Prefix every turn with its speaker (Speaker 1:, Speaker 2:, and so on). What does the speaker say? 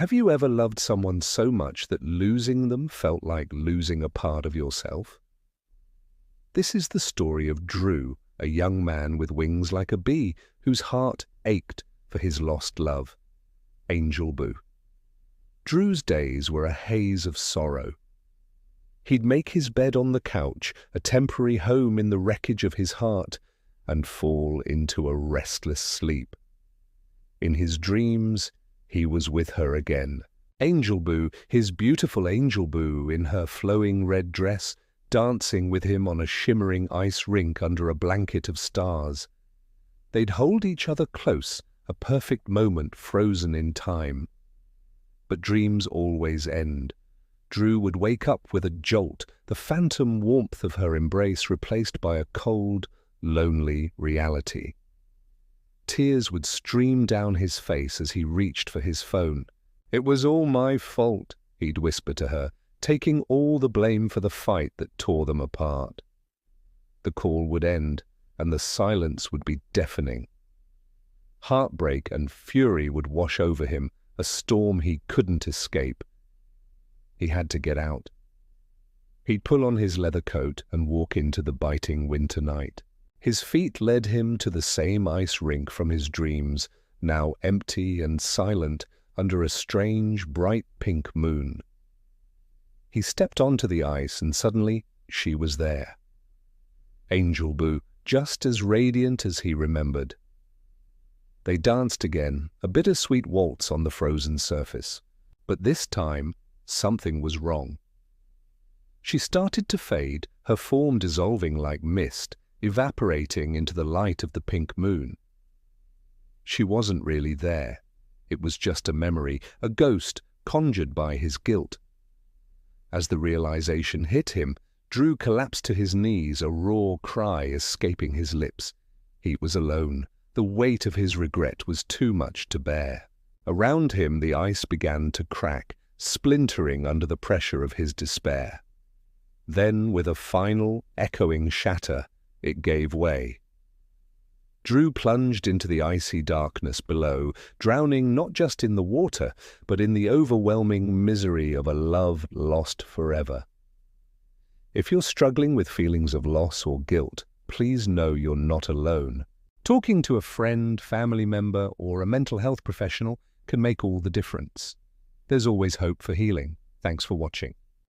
Speaker 1: Have you ever loved someone so much that losing them felt like losing a part of yourself? This is the story of Drew, a young man with wings like a bee whose heart ached for his lost love, Angelboo. Drew's days were a haze of sorrow. He'd make his bed on the couch, a temporary home in the wreckage of his heart, and fall into a restless sleep. In his dreams, he was with her again. Angelboo, his beautiful Angelboo in her flowing red dress, dancing with him on a shimmering ice rink under a blanket of stars. They'd hold each other close, a perfect moment frozen in time. But dreams always end. Drew would wake up with a jolt, the phantom warmth of her embrace replaced by a cold, lonely reality. Tears would stream down his face as he reached for his phone. "It was all my fault," he'd whisper to her, taking all the blame for the fight that tore them apart. The call would end, and the silence would be deafening. Heartbreak and fury would wash over him, a storm he couldn't escape. He had to get out. He'd pull on his leather coat and walk into the biting winter night. His feet led him to the same ice rink from his dreams, now empty and silent under a strange, bright pink moon. He stepped onto the ice and suddenly she was there. Angelboo, just as radiant as he remembered. They danced again, a bittersweet waltz on the frozen surface. But this time, something was wrong. She started to fade, her form dissolving like mist, evaporating into the light of the pink moon. She wasn't really there. It was just a memory, a ghost conjured by his guilt. As the realization hit him, Drew collapsed to his knees, a raw cry escaping his lips. He was alone. The weight of his regret was too much to bear. Around him the ice began to crack, splintering under the pressure of his despair. Then, with a final, echoing shatter, it gave way. Drew plunged into the icy darkness below, drowning not just in the water, but in the overwhelming misery of a love lost forever. If you're struggling with feelings of loss or guilt, please know you're not alone. Talking to a friend, family member, or a mental health professional can make all the difference. There's always hope for healing. Thanks for watching.